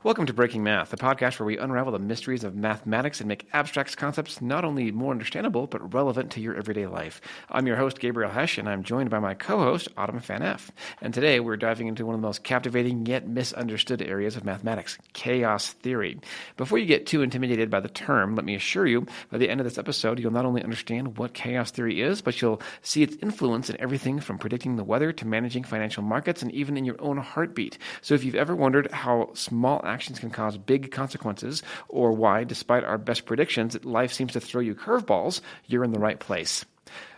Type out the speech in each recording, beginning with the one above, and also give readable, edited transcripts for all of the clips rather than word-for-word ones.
Welcome to Breaking Math, the podcast where we unravel the mysteries of mathematics and make abstract concepts not only more understandable, but relevant to your everyday life. I'm your host, Gabriel Hesch, and I'm joined by my co-host, Autumn Fan F. And today we're diving into one of the most captivating yet misunderstood areas of mathematics, chaos theory. Before you get too intimidated by the term, let me assure you, by the end of this episode, you'll not only understand what chaos theory is, but you'll see its influence in everything from predicting the weather to managing financial markets and even in your own heartbeat. So if you've ever wondered how small actions can cause big consequences, or why, despite our best predictions, life seems to throw you curveballs, you're in the right place.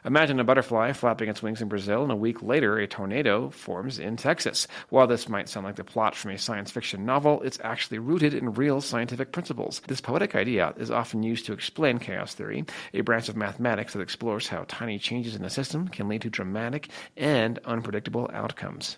Imagine a butterfly flapping its wings in Brazil, and a week later, a tornado forms in Texas. While this might sound like the plot from a science fiction novel, it's actually rooted in real scientific principles. This poetic idea is often used to explain chaos theory, a branch of mathematics that explores how tiny changes in a system can lead to dramatic and unpredictable outcomes.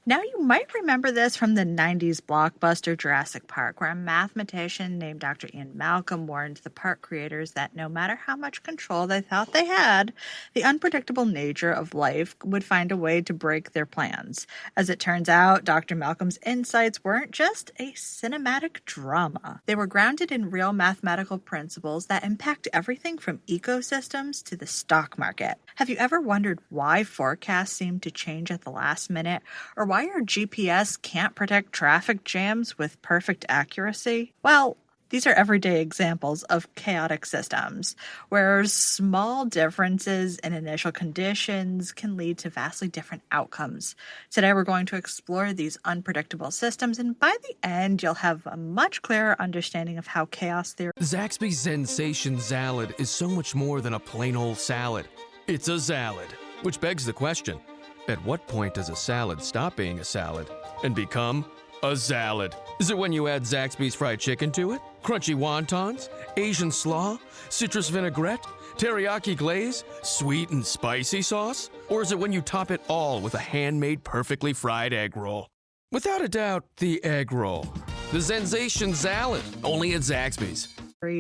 Now you might remember this from the 90s blockbuster Jurassic Park, where a mathematician named Dr. Ian Malcolm warned the park creators that no matter how much control they thought they had, the unpredictable nature of life would find a way to break their plans. As it turns out, Dr. Malcolm's insights weren't just a cinematic drama. They were grounded in real mathematical principles that impact everything from ecosystems to the stock market. Have you ever wondered why forecasts seem to change at the last minute, or why our GPS can't predict traffic jams with perfect accuracy? Well, these are everyday examples of chaotic systems, where small differences in initial conditions can lead to vastly different outcomes. Today we're going to explore these unpredictable systems, and by the end you'll have a much clearer understanding of how chaos theory... Zaxby's Sensation Salad is so much more than a plain old salad. It's a salad, which begs the question, at what point does a salad stop being a salad and become a salad? Is it when you add Zaxby's fried chicken to it? Crunchy wontons? Asian slaw? Citrus vinaigrette? Teriyaki glaze? Sweet and spicy sauce? Or is it when you top it all with a handmade perfectly fried egg roll? Without a doubt, the egg roll. The Sensation Salad, only at Zaxby's.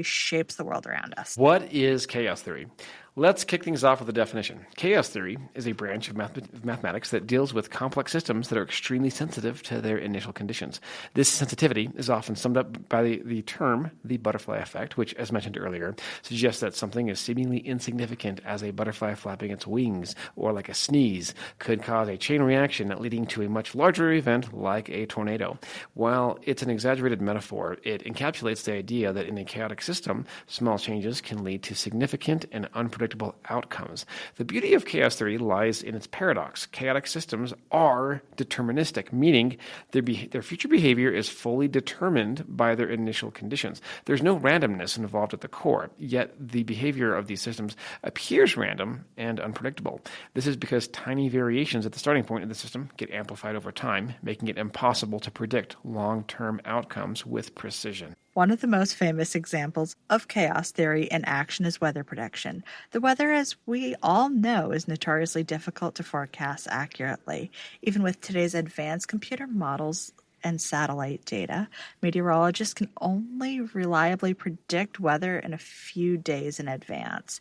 Shapes the world around us. What is chaos theory? Let's kick things off with a definition. Chaos theory is a branch of mathematics that deals with complex systems that are extremely sensitive to their initial conditions. This sensitivity is often summed up by the term the butterfly effect, which, as mentioned earlier, suggests that something as seemingly insignificant as a butterfly flapping its wings, or like a sneeze, could cause a chain reaction leading to a much larger event like a tornado. While it's an exaggerated metaphor, it encapsulates the idea that in a chaotic system, small changes can lead to significant and unpredictable outcomes. The beauty of chaos theory lies in its paradox. Chaotic systems are deterministic, meaning their future behavior is fully determined by their initial conditions. There's no randomness involved at the core, yet the behavior of these systems appears random and unpredictable. This is because tiny variations at the starting point of the system get amplified over time, making it impossible to predict long-term outcomes with precision. One of the most famous examples of chaos theory in action is weather prediction. The weather, as we all know, is notoriously difficult to forecast accurately. Even with today's advanced computer models and satellite data, meteorologists can only reliably predict weather in a few days in advance.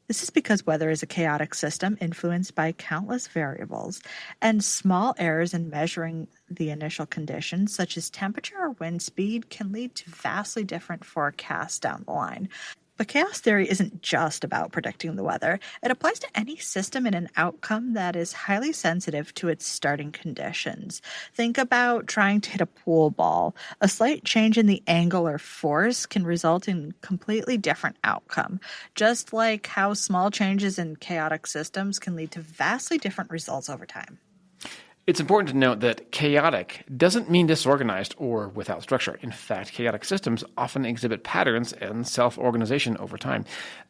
This is because weather is a chaotic system influenced by countless variables, and small errors in measuring the initial conditions, such as temperature or wind speed, can lead to vastly different forecasts down the line. But chaos theory isn't just about predicting the weather. It applies to any system in an outcome that is highly sensitive to its starting conditions. Think about trying to hit a pool ball. A slight change in the angle or force can result in a completely different outcome, just like how small changes in chaotic systems can lead to vastly different results over time. It's important to note that chaotic doesn't mean disorganized or without structure. In fact, chaotic systems often exhibit patterns and self-organization over time.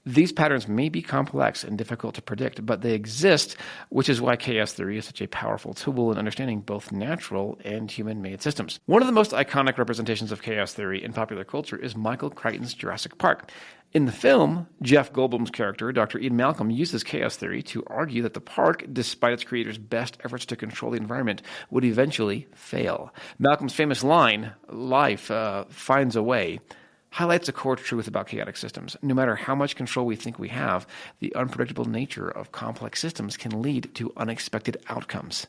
These patterns may be complex and difficult to predict, but they exist, which is why chaos theory is such a powerful tool in understanding both natural and human-made systems. One of the most iconic representations of chaos theory in popular culture is Michael Crichton's Jurassic Park. In the film, Jeff Goldblum's character, Dr. Ian Malcolm, uses chaos theory to argue that the park, despite its creator's best efforts to control the environment, would eventually fail. Malcolm's famous line, "Life finds a way," highlights a core truth about chaotic systems. No matter how much control we think we have, the unpredictable nature of complex systems can lead to unexpected outcomes.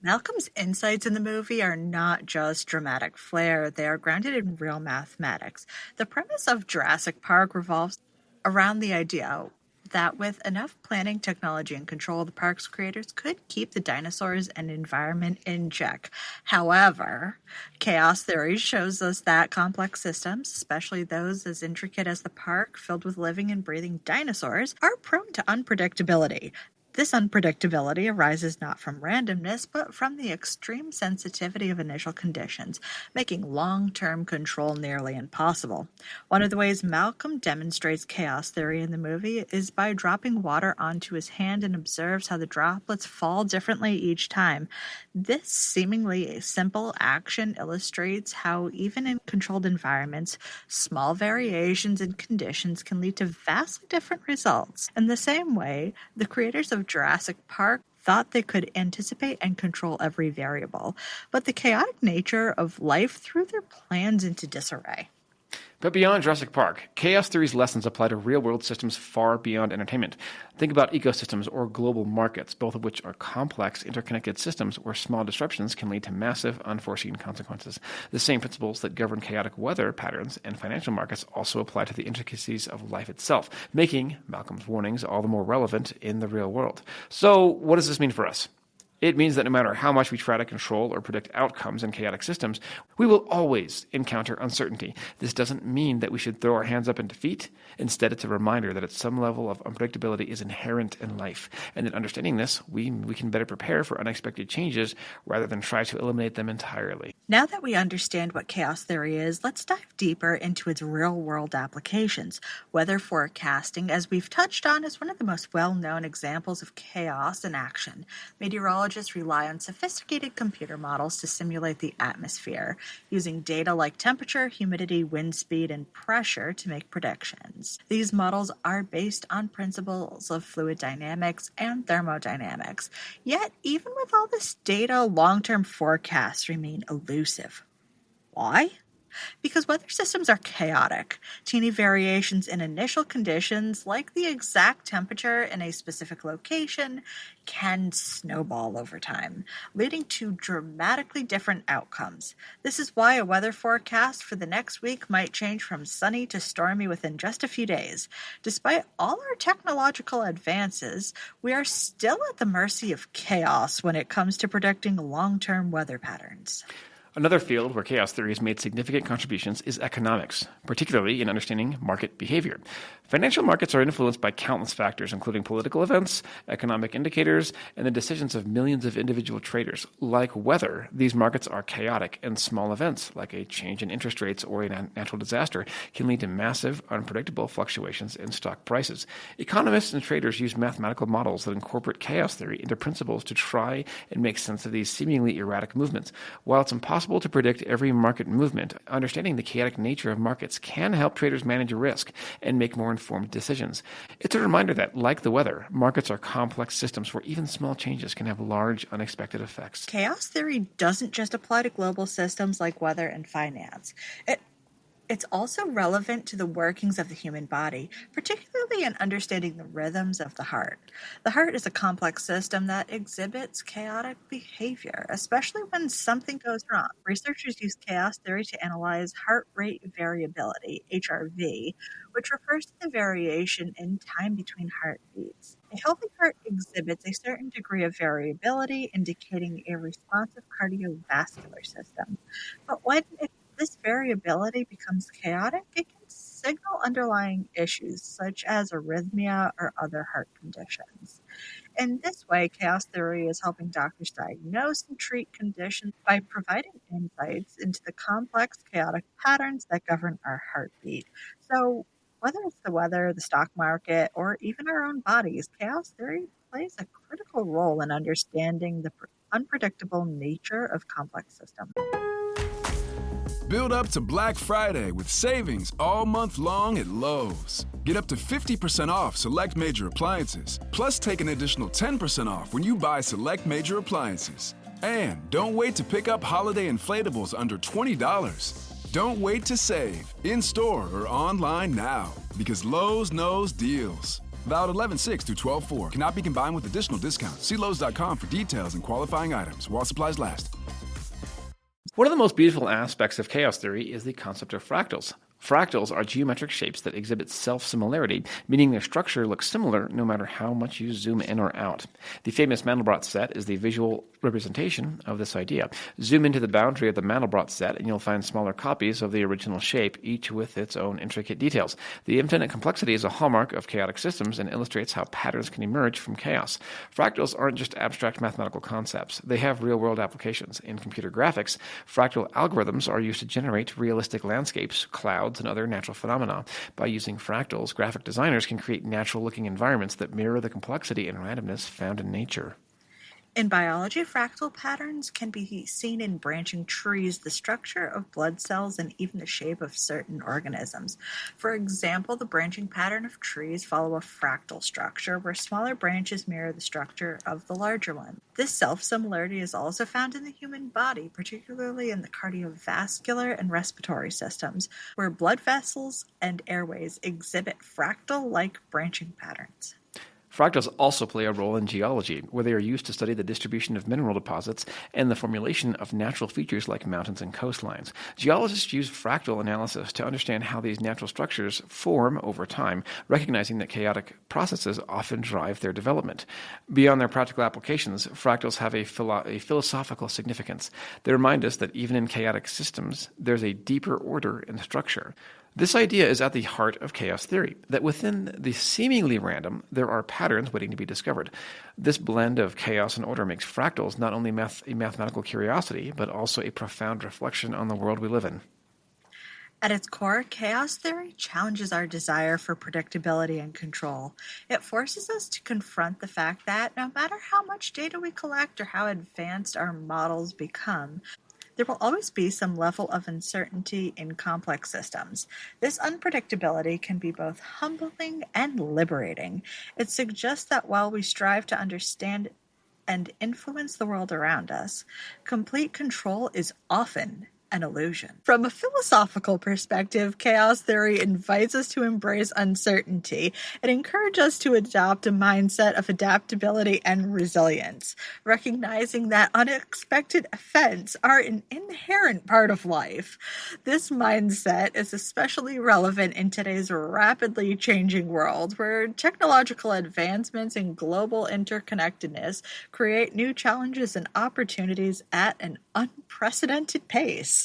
Malcolm's insights in the movie are not just dramatic flair, they are grounded in real mathematics. The premise of Jurassic Park revolves around the idea that with enough planning, technology, and control, the park's creators could keep the dinosaurs and environment in check. However, chaos theory shows us that complex systems, especially those as intricate as the park, filled with living and breathing dinosaurs, are prone to unpredictability. This unpredictability arises not from randomness, but from the extreme sensitivity of initial conditions, making long-term control nearly impossible. One of the ways Malcolm demonstrates chaos theory in the movie is by dropping water onto his hand and observes how the droplets fall differently each time. This seemingly simple action illustrates how even in controlled environments, small variations in conditions can lead to vastly different results. In the same way, the creators of Jurassic Park thought they could anticipate and control every variable, but the chaotic nature of life threw their plans into disarray. But beyond Jurassic Park, chaos theory's lessons apply to real-world systems far beyond entertainment. Think about ecosystems or global markets, both of which are complex, interconnected systems where small disruptions can lead to massive, unforeseen consequences. The same principles that govern chaotic weather patterns and financial markets also apply to the intricacies of life itself, making Malcolm's warnings all the more relevant in the real world. So, what does this mean for us? It means that no matter how much we try to control or predict outcomes in chaotic systems, we will always encounter uncertainty. This doesn't mean that we should throw our hands up in defeat. Instead, it's a reminder that some level of unpredictability is inherent in life, and in understanding this, we can better prepare for unexpected changes rather than try to eliminate them entirely. Now that we understand what chaos theory is, let's dive deeper into its real-world applications. Weather forecasting, as we've touched on, is one of the most well-known examples of chaos in action. Meteorologists rely on sophisticated computer models to simulate the atmosphere, using data like temperature, humidity, wind speed, and pressure to make predictions. These models are based on principles of fluid dynamics and thermodynamics. Yet, even with all this data, long-term forecasts remain elusive. Why? Because weather systems are chaotic. Teeny variations in initial conditions, like the exact temperature in a specific location, can snowball over time, leading to dramatically different outcomes. This is why a weather forecast for the next week might change from sunny to stormy within just a few days. Despite all our technological advances, we are still at the mercy of chaos when it comes to predicting long-term weather patterns. Another field where chaos theory has made significant contributions is economics, particularly in understanding market behavior. Financial markets are influenced by countless factors, including political events, economic indicators, and the decisions of millions of individual traders. Like weather, these markets are chaotic, and small events, like a change in interest rates or a natural disaster, can lead to massive, unpredictable fluctuations in stock prices. Economists and traders use mathematical models that incorporate chaos theory into principles to try and make sense of these seemingly erratic movements. While it's impossible to predict every market movement, understanding the chaotic nature of markets can help traders manage risk and make more informed decisions. It's a reminder that, like the weather, markets are complex systems where even small changes can have large, unexpected effects. Chaos theory doesn't just apply to global systems like weather and finance. It's also relevant to the workings of the human body, particularly in understanding the rhythms of the heart. The heart is a complex system that exhibits chaotic behavior, especially when something goes wrong. Researchers use chaos theory to analyze heart rate variability, HRV, which refers to the variation in time between heartbeats. A healthy heart exhibits a certain degree of variability, indicating a responsive cardiovascular system. But when this variability becomes chaotic, it can signal underlying issues such as arrhythmia or other heart conditions. In this way, chaos theory is helping doctors diagnose and treat conditions by providing insights into the complex, chaotic patterns that govern our heartbeat. So, whether it's the weather, the stock market, or even our own bodies, chaos theory plays a critical role in understanding the unpredictable nature of complex systems. Build up to Black Friday with savings all month long at Lowe's. Get up to 50% off select major appliances, plus take an additional 10% off when you buy select major appliances. And don't wait to pick up holiday inflatables under $20. Don't wait to save, in store or online now, because Lowe's knows deals. Valid 11/6 through 12/4. Cannot be combined with additional discounts. See Lowe's.com for details and qualifying items while supplies last. One of the most beautiful aspects of chaos theory is the concept of fractals. Fractals are geometric shapes that exhibit self-similarity, meaning their structure looks similar no matter how much you zoom in or out. The famous Mandelbrot set is the visual representation of this idea. Zoom into the boundary of the Mandelbrot set and you'll find smaller copies of the original shape, each with its own intricate details. The infinite complexity is a hallmark of chaotic systems and illustrates how patterns can emerge from chaos. Fractals aren't just abstract mathematical concepts. They have real-world applications. In computer graphics, fractal algorithms are used to generate realistic landscapes, clouds, and other natural phenomena. By using fractals, graphic designers can create natural-looking environments that mirror the complexity and randomness found in nature. In biology, fractal patterns can be seen in branching trees, the structure of blood cells, and even the shape of certain organisms. For example, the branching pattern of trees follow a fractal structure where smaller branches mirror the structure of the larger one. This self-similarity is also found in the human body, particularly in the cardiovascular and respiratory systems, where blood vessels and airways exhibit fractal-like branching patterns. Fractals also play a role in geology, where they are used to study the distribution of mineral deposits and the formulation of natural features like mountains and coastlines. Geologists use fractal analysis to understand how these natural structures form over time, recognizing that chaotic processes often drive their development. Beyond their practical applications, fractals have a philosophical significance. They remind us that even in chaotic systems, there's a deeper order and structure. This idea is at the heart of chaos theory, that within the seemingly random, there are patterns waiting to be discovered. This blend of chaos and order makes fractals not only a mathematical curiosity, but also a profound reflection on the world we live in. At its core, chaos theory challenges our desire for predictability and control. It forces us to confront the fact that no matter how much data we collect or how advanced our models become, there will always be some level of uncertainty in complex systems. This unpredictability can be both humbling and liberating. It suggests that while we strive to understand and influence the world around us, complete control is often an illusion. From a philosophical perspective, chaos theory invites us to embrace uncertainty. It encourages us to adopt a mindset of adaptability and resilience, recognizing that unexpected events are an inherent part of life. This mindset is especially relevant in today's rapidly changing world, where technological advancements and global interconnectedness create new challenges and opportunities at an unprecedented pace.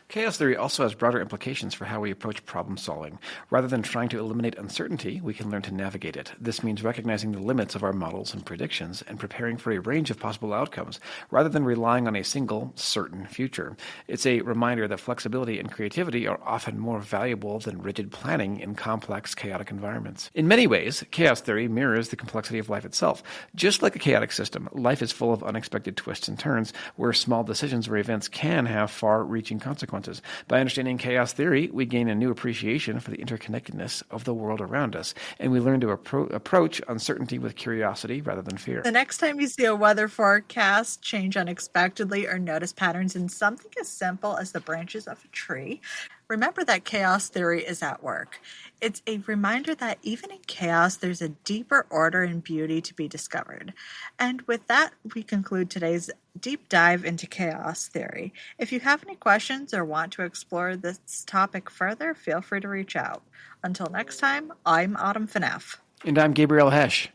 Chaos theory also has broader implications for how we approach problem solving. Rather than trying to eliminate uncertainty, we can learn to navigate it. This means recognizing the limits of our models and predictions and preparing for a range of possible outcomes, rather than relying on a single, certain future. It's a reminder that flexibility and creativity are often more valuable than rigid planning in complex, chaotic environments. In many ways, chaos theory mirrors the complexity of life itself. Just like a chaotic system, life is full of unexpected twists and turns, where small decisions or events can have far-reaching consequences. By understanding chaos theory, we gain a new appreciation for the interconnectedness of the world around us, and we learn to approach uncertainty with curiosity rather than fear. The next time you see a weather forecast change unexpectedly or notice patterns in something as simple as the branches of a tree, remember that chaos theory is at work. It's a reminder that even in chaos, there's a deeper order and beauty to be discovered. And with that, we conclude today's deep dive into chaos theory. If you have any questions or want to explore this topic further, feel free to reach out. Until next time, I'm Autumn FNF. And I'm Gabriel Hesch.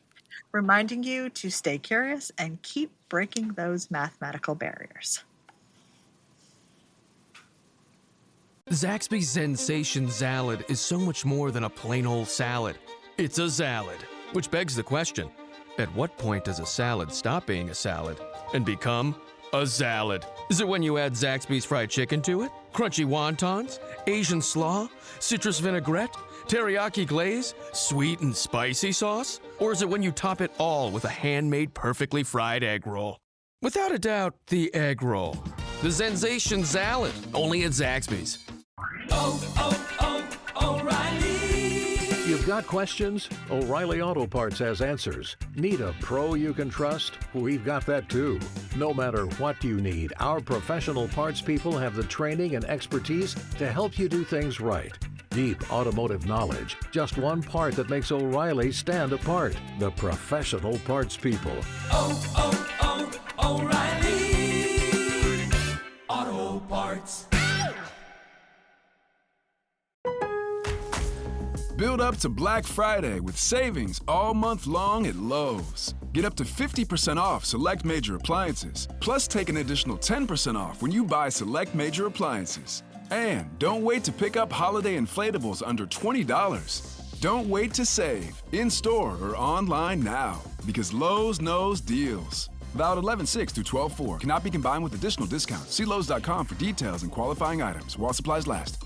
Reminding you to stay curious and keep breaking those mathematical barriers. Zaxby's Sensation Salad is so much more than a plain old salad. It's a salad, which begs the question, at what point does a salad stop being a salad and become a salad? Is it when you add Zaxby's fried chicken to it? Crunchy wontons? Asian slaw? Citrus vinaigrette? Teriyaki glaze? Sweet and spicy sauce? Or is it when you top it all with a handmade perfectly fried egg roll? Without a doubt, the egg roll. The Sensation Salad, only at Zaxby's. O'Reilly. You've got questions? O'Reilly Auto Parts has answers. Need a pro you can trust? We've got that too. No matter what you need, our professional parts people have the training and expertise to help you do things right. Deep automotive knowledge, just one part that makes O'Reilly stand apart. The professional parts people. O'Reilly Auto Parts. Build up to Black Friday with savings all month long at Lowe's. Get up to 50% off select major appliances, plus take an additional 10% off when you buy select major appliances. And don't wait to pick up holiday inflatables under $20. Don't wait to save, in-store or online now, because Lowe's knows deals. Valid 11/6 through 12/4. Cannot be combined with additional discounts. See Lowe's.com for details and qualifying items while supplies last.